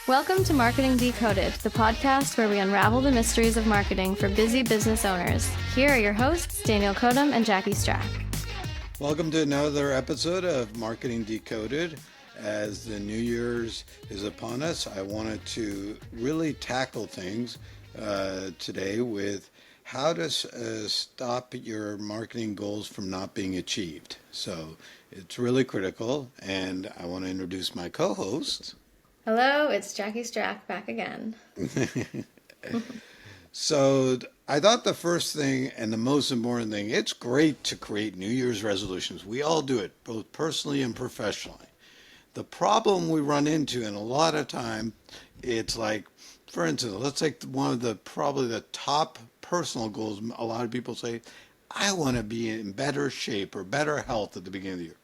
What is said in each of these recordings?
Welcome to Marketing Decoded, the podcast where we unravel the mysteries of marketing for busy business owners. Here are your hosts, Daniel Kodum and Jackie Strack. Welcome to another episode of Marketing Decoded. As the New Year's is upon us, I wanted to really tackle things today with how to stop your marketing goals from not being achieved. So it's really critical, and I want to introduce my co-host. Hello, it's Jackie Strack back again. So I thought the first thing and the most important thing, it's great to create New Year's resolutions. We all do it, both personally and professionally. The problem we run into, and a lot of time, it's like, for instance, let's take one of the probably the top personal goals. A lot of people say, I want to be in better shape or better health at the beginning of the year.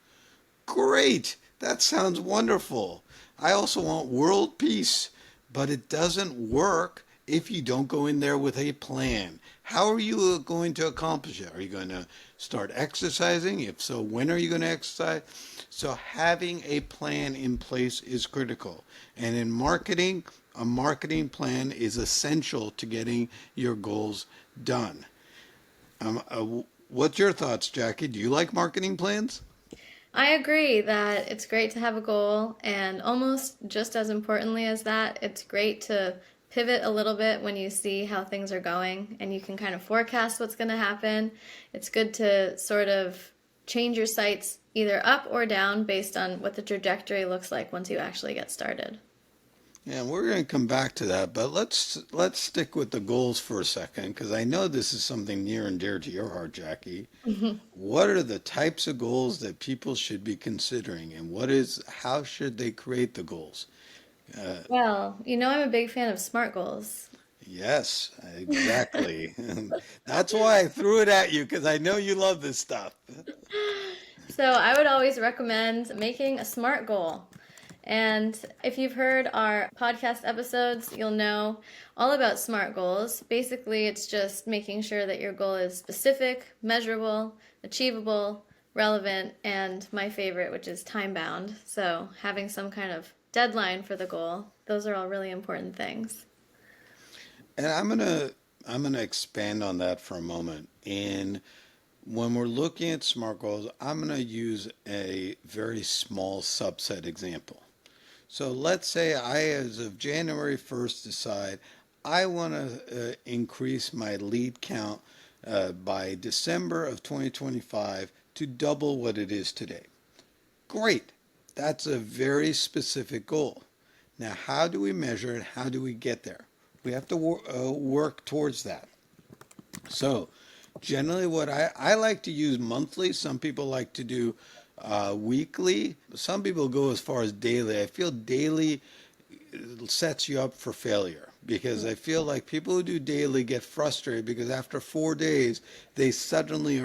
Great, that sounds wonderful. I also want world peace, but it doesn't work if you don't go in there with a plan. How are you going to accomplish it? Are you going to start exercising? If so, when are you going to exercise? So having a plan in place is critical. And in marketing, a marketing plan is essential to getting your goals done. What's your thoughts, Jackie? Do you like marketing plans? I agree that it's great to have a goal, and almost just as importantly as that, it's great to pivot a little bit when you see how things are going and you can kind of forecast what's going to happen. It's good to sort of change your sights either up or down based on what the trajectory looks like once you actually get started. Yeah, we're going to come back to that, but let's stick with the goals for a second, because I know this is something near and dear to your heart, Jackie. What are the types of goals that people should be considering, and how should they create the goals? Well, I'm a big fan of SMART goals. Yes, exactly. That's why I threw it at you, because I know you love this stuff. So I would always recommend making a SMART goal. And if you've heard our podcast episodes, you'll know all about SMART goals. Basically, it's just making sure that your goal is specific, measurable, achievable, relevant, and my favorite, which is time-bound. So having some kind of deadline for the goal. Those are all really important things. And I'm gonna expand on that for a moment. And when we're looking at SMART goals, I'm gonna use a very small subset example. So let's say I, as of January 1st, decide I want to increase my lead count by December of 2025 to double what it is today. Great. That's a very specific goal. Now, how do we measure it? How do we get there? We have to work towards that. So, generally, what I like to use monthly. Some people like to do weekly. Some people go as far as daily. I feel daily sets you up for failure, because I feel like people who do daily get frustrated because after 4 days they suddenly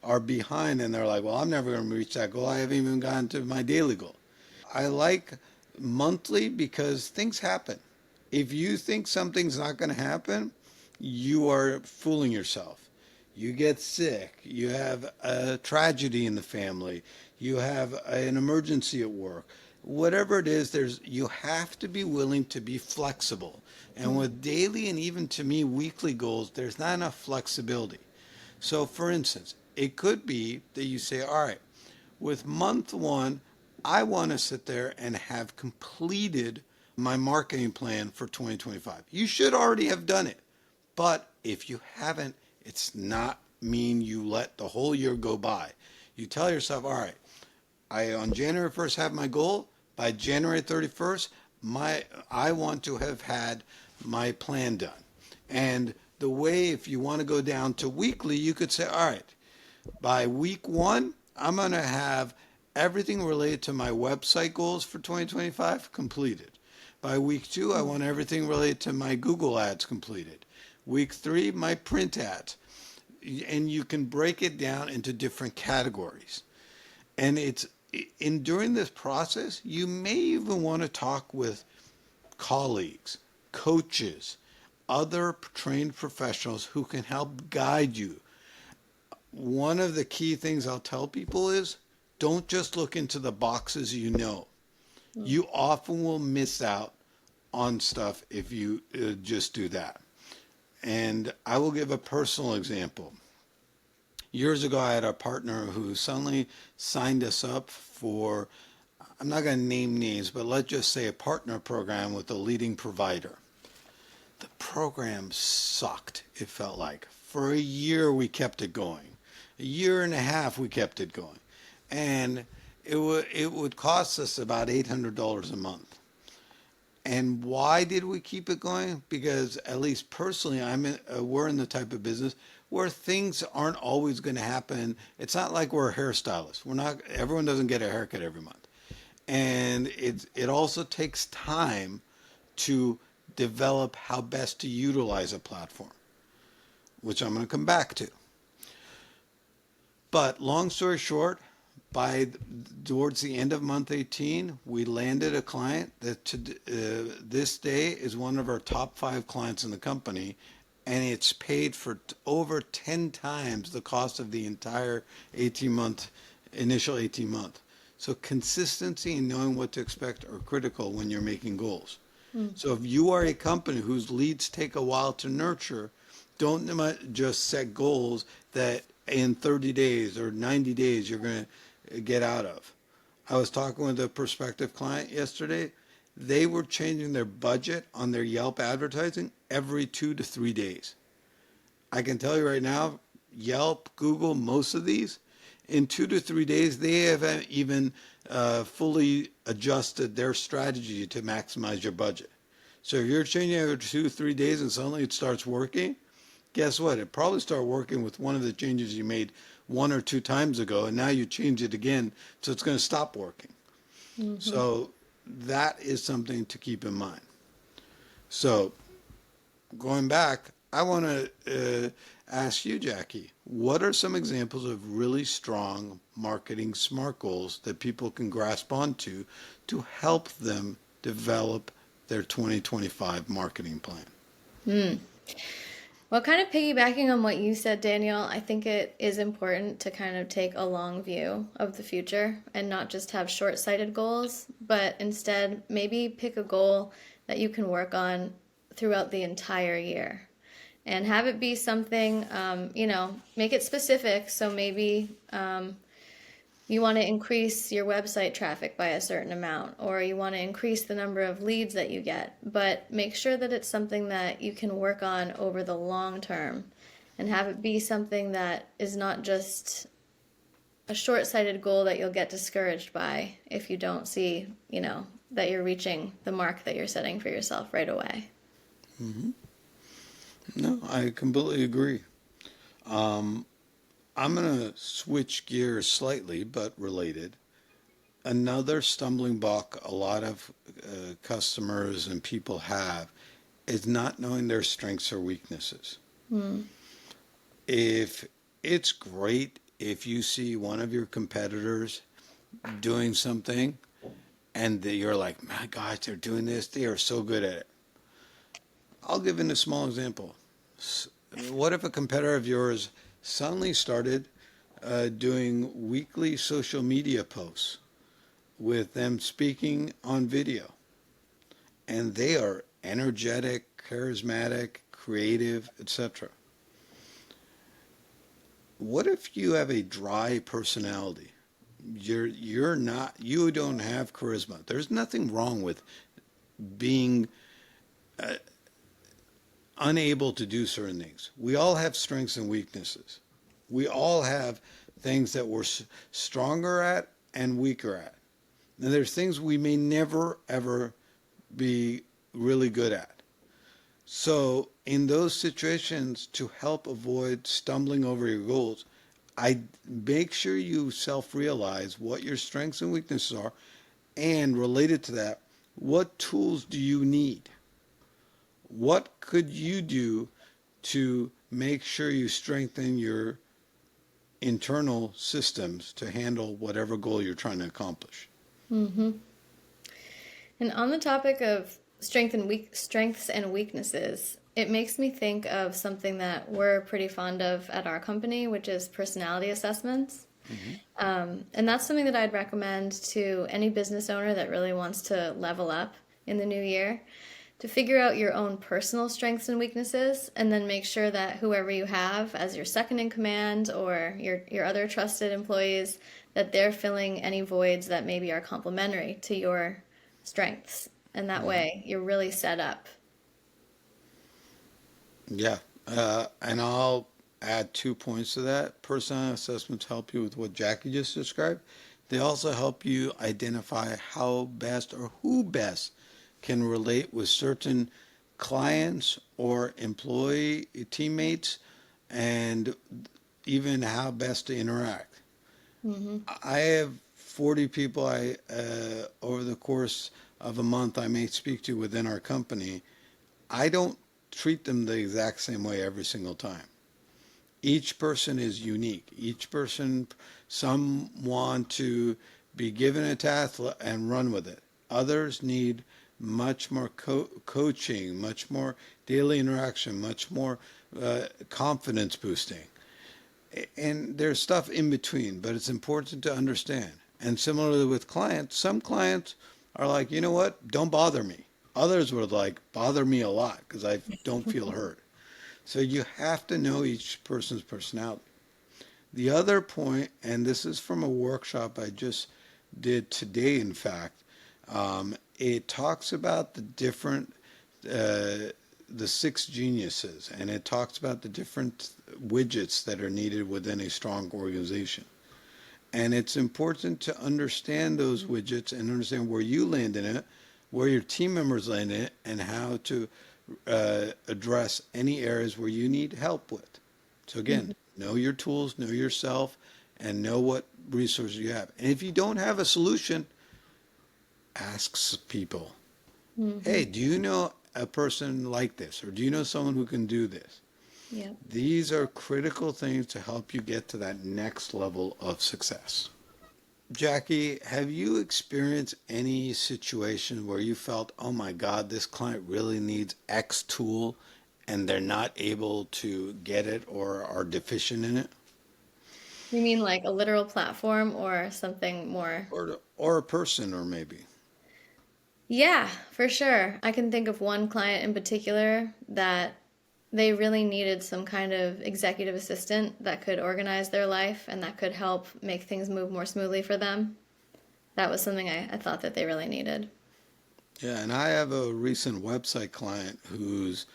are behind, and they're like, well, I'm never going to reach that goal. I haven't even gotten to my daily goal. I like monthly because things happen. If you think something's not going to happen, you are fooling yourself. You get sick, you have a tragedy in the family, you have an emergency at work. Whatever it is, you have to be willing to be flexible. And with daily and even to me weekly goals, there's not enough flexibility. So for instance, it could be that you say, all right, with month one, I want to sit there and have completed my marketing plan for 2025. You should already have done it. But if you haven't, it's not mean you let the whole year go by. You tell yourself, all right, I on January 1st have my goal. By January 31st, I want to have had my plan done. And the way, if you want to go down to weekly, you could say, all right, by week one, I'm going to have everything related to my website goals for 2025 completed. By week two, I want everything related to my Google ads completed. Week three, my print ads. And you can break it down into different categories. And during this process, you may even want to talk with colleagues, coaches, other trained professionals who can help guide you. One of the key things I'll tell people is, don't just look into the boxes you know. You often will miss out on stuff if you just do that. And I will give a personal example. Years ago, I had a partner who suddenly signed us up for, I'm not going to name names, but let's just say a partner program with a leading provider. The program sucked, it felt like. For a year, we kept it going. A year and a half, we kept it going. And it would cost us about $800 a month. And why did we keep it going? Because at least personally, we're in the type of business where things aren't always going to happen. It's not like we're a hairstylist. Everyone doesn't get a haircut every month. And it also takes time to develop how best to utilize a platform, which I'm going to come back to. But long story short, towards the end of month 18, we landed a client that this day is one of our top 5 clients in the company, and it's paid for over 10 times the cost of the entire initial 18 month. So consistency and knowing what to expect are critical when you're making goals. So if you are a company whose leads take a while to nurture, don't just set goals that in 30 days or 90 days you're going to get out of. I was talking with a prospective client yesterday. They were changing their budget on their Yelp advertising every 2 to 3 days. I can tell you right now, Yelp, Google, most of these, in 2 to 3 days, they haven't even fully adjusted their strategy to maximize your budget. So if you're changing every 2 to 3 days and suddenly it starts working, guess what? It probably started working with one of the changes you made 1 or 2 times ago, and now you change it again, so it's going to stop working. Mm-hmm. So that is something to keep in mind. So going back, I want to ask you, Jackie, what are some examples of really strong marketing SMART goals that people can grasp onto to help them develop their 2025 marketing plan? Well, kind of piggybacking on what you said, Daniel, I think it is important to kind of take a long view of the future and not just have short-sighted goals, but instead maybe pick a goal that you can work on throughout the entire year. And have it be something, make it specific. So maybe you want to increase your website traffic by a certain amount, or you want to increase the number of leads that you get. But make sure that it's something that you can work on over the long term, and have it be something that is not just a short-sighted goal that you'll get discouraged by if you don't see, that you're reaching the mark that you're setting for yourself right away. Mm-hmm. No, I completely agree. I'm going to switch gears slightly, but related. Another stumbling block a lot of customers and people have is not knowing their strengths or weaknesses. If it's great if you see one of your competitors doing something and you're like, my gosh, they're doing this, they are so good at it. I'll give in a small example. What if a competitor of yours suddenly started doing weekly social media posts with them speaking on video? And they are energetic, charismatic, creative, etc. What if you have a dry personality? You don't have charisma. There's nothing wrong with being unable to do certain things. We all have strengths and weaknesses. We all have things that we're stronger at and weaker at. And there's things we may never, ever be really good at. So in those situations, to help avoid stumbling over your goals, I make sure you self-realize what your strengths and weaknesses are, and related to that, what tools do you need? What could you do to make sure you strengthen your internal systems to handle whatever goal you're trying to accomplish? Mm-hmm. And on the topic of strengths and weaknesses, it makes me think of something that we're pretty fond of at our company, which is personality assessments. Mm-hmm. And that's something that I'd recommend to any business owner that really wants to level up in the new year. to figure out your own personal strengths and weaknesses, and then make sure that whoever you have as your second in command or your other trusted employees, that they're filling any voids that maybe are complementary to your strengths. And that way you're really set up. Yeah. And I'll add 2 points to that. Personality assessments help you with what Jackie just described. They also help you identify how best or who best can relate with certain clients or employee teammates and even how best to interact. Hmm. I have 40 people over the course of a month I may speak to within our company. I don't treat them the exact same way every single time. Each person is unique. Each person, some want to be given a task and run with it. Others need much more coaching, much more daily interaction, much more confidence boosting. And there's stuff in between, but it's important to understand. And similarly with clients, some clients are like, you know what, don't bother me. Others would like bother me a lot because I don't feel heard. So you have to know each person's personality. The other point, and this is from a workshop I just did today, in fact, it talks about the six geniuses, and it talks about the different widgets that are needed within a strong organization. And it's important to understand those widgets and understand where you land in it, where your team members land in it, and how to address any areas where you need help with. So again, know your tools, know yourself, and know what resources you have. And if you don't have a solution, ask people, Hmm. hey, do you know a person like this? Or do you know someone who can do this? Yeah. These are critical things to help you get to that next level of success. Jackie, have you experienced any situation where you felt, oh my God, this client really needs X tool and they're not able to get it or are deficient in it? You mean like a literal platform or something more? Or a person, or maybe. Yeah, for sure. I can think of one client in particular that they really needed some kind of executive assistant that could organize their life and that could help make things move more smoothly for them. That was something I thought that they really needed. Yeah, and I have a recent website client who's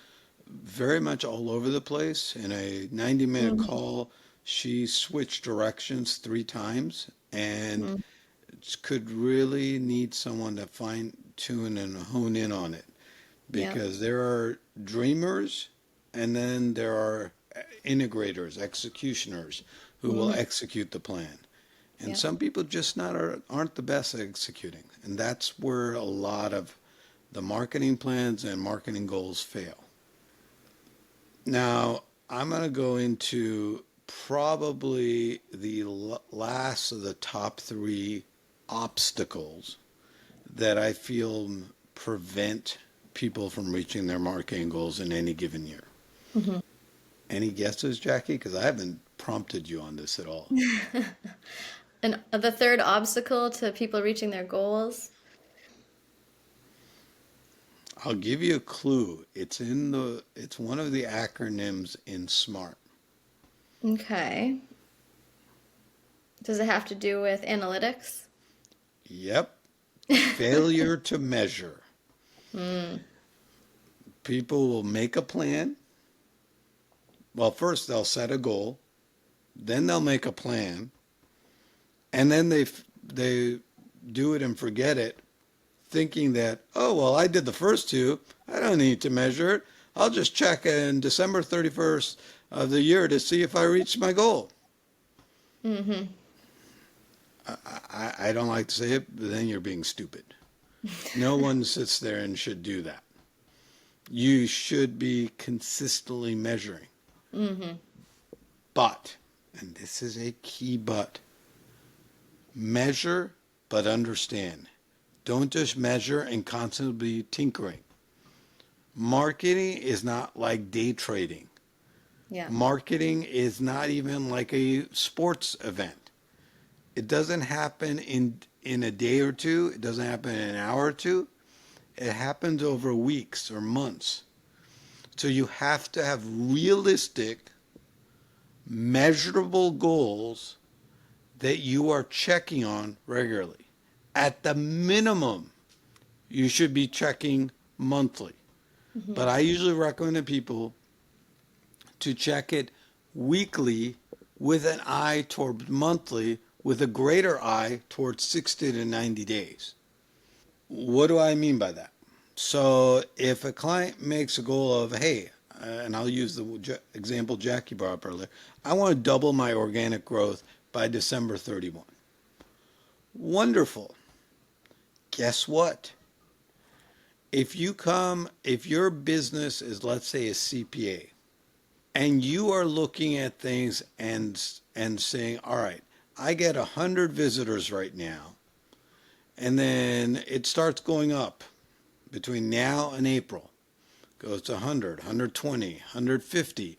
very much all over the place. In a 90-minute Hmm. call, she switched directions 3 times and could really need someone to fine tune and hone in on it Yeah. because there are dreamers and then there are integrators, executioners who will Hmm. execute the plan. And Yeah. some people just not aren't the best at executing. And that's where a lot of the marketing plans and marketing goals fail. Now, I'm going to go into probably the last of the top three obstacles that I feel prevent people from reaching their marketing goals in any given year. Hmm. Any guesses, Jackie? Because I haven't prompted you on this at all. And the third obstacle to people reaching their goals. I'll give you a clue. It's one of the acronyms in SMART. Okay. Does it have to do with analytics? Yep. Failure to measure. Mm. People will make a plan. Well, first they'll set a goal, then they'll make a plan, and then they do it and forget it, thinking that, oh, well, I did the first two. I don't need to measure it. I'll just check in December 31st of the year to see if I reached my goal. Hmm. I don't like to say it, but then you're being stupid. No one sits there and should do that. You should be consistently measuring. Hmm. But, and this is a key but, measure but understand. Don't just measure and constantly be tinkering. Marketing is not like day trading. Yeah. Marketing is not even like a sports event. It doesn't happen in a day or two. It doesn't happen in an hour or two. It happens over weeks or months. So you have to have realistic, measurable goals that you are checking on regularly. At the minimum, you should be checking monthly. But I usually recommend to people to check it weekly with an eye toward monthly, with a greater eye towards 60 to 90 days. What do I mean by that? So if a client makes a goal of, hey, and I'll use the example Jackie brought up earlier, I want to double my organic growth by December 31. Wonderful. Guess what? If your business is, let's say, a CPA, and you are looking at things and saying, all right, I get 100 visitors right now, and then it starts going up between now and April, goes to 100, 120, 150,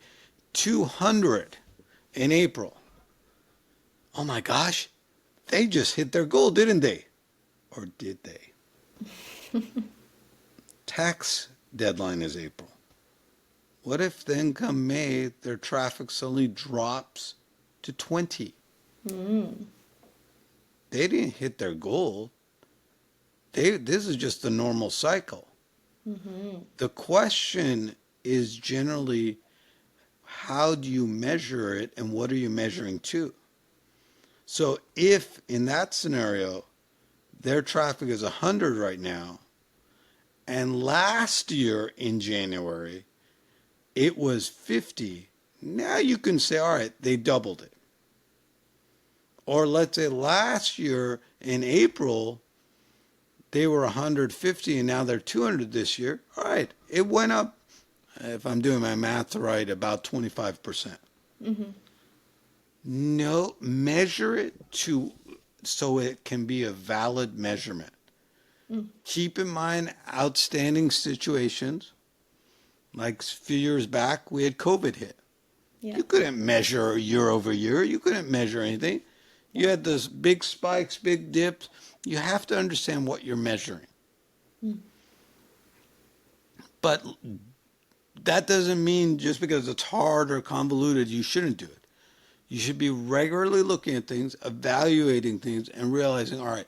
200 in April. Oh my gosh, they just hit their goal, didn't they? Or did they? Tax deadline is April. What if then come May, their traffic suddenly drops to 20? They didn't hit their goal. This is just the normal cycle. The question is generally, how do you measure it and what are you measuring to? So if in that scenario, their traffic is 100 right now, and last year in January, it was 50, now you can say, all right, they doubled it. Or let's say last year in April, they were 150 and now they're 200 this year. All right, it went up, if I'm doing my math right, about 25%. No, measure it so it can be a valid measurement. Keep in mind outstanding situations. Like a few years back, we had COVID hit. Yeah. You couldn't measure year over year. You couldn't measure anything. You had those big spikes, big dips. You have to understand what you're measuring. But that doesn't mean just because it's hard or convoluted, you shouldn't do it. You should be regularly looking at things, evaluating things, and realizing, all right,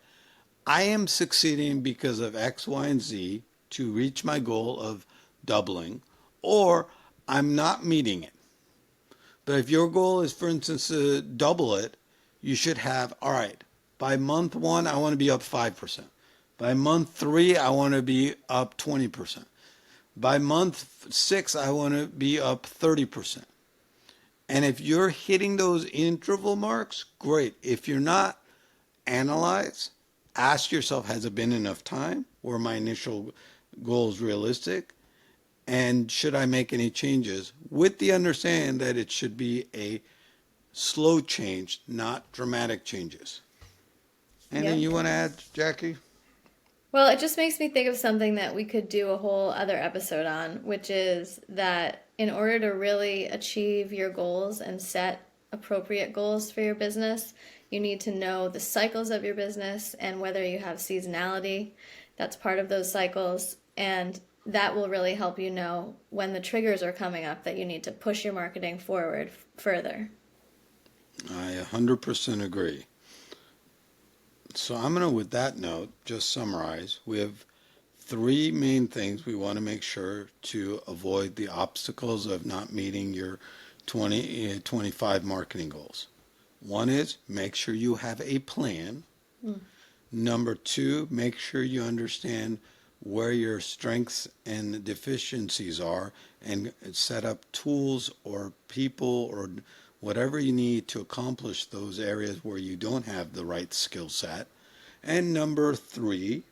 I am succeeding because of X, Y, and Z to reach my goal of doubling, or I'm not meeting it. But if your goal is, for instance, to double it, you should have, all right, by month 1, I want to be up 5%. By month 3, I want to be up 20%. By month 6, I want to be up 30%. And if you're hitting those interval marks, great. If you're not, analyze, ask yourself, has it been enough time? Were my initial goals realistic? And should I make any changes? With the understanding that it should be a slow change, not dramatic changes. Anything you want to add, Jackie? Well, it just makes me think of something that we could do a whole other episode on, which is that in order to really achieve your goals and set appropriate goals for your business, you need to know the cycles of your business and whether you have seasonality. That's part of those cycles. And that will really help you know when the triggers are coming up that you need to push your marketing forward further. I 100% agree. So I'm going to, with that note, just summarize. We have 3 main things we want to make sure to avoid the obstacles of not meeting your 2025 marketing goals. One is make sure you have a plan. Number 2, make sure you understand where your strengths and deficiencies are and set up tools or people or whatever you need to accomplish those areas where you don't have the right skill set. And number 3,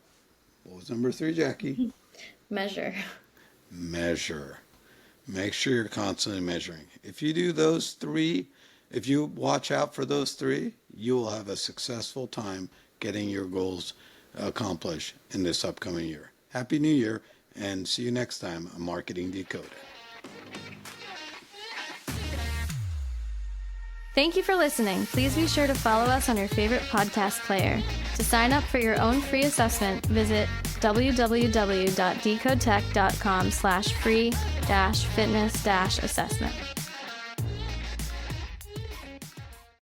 what was number 3, Jackie? Measure. Measure. Make sure you're constantly measuring. If you do those 3, if you watch out for those 3, you will have a successful time getting your goals accomplished in this upcoming year. Happy New Year, and see you next time on Marketing D-Kode. Thank you for listening. Please be sure to follow us on your favorite podcast player. To sign up for your own free assessment, visit www.dcodetech.com/free-fitness-assessment.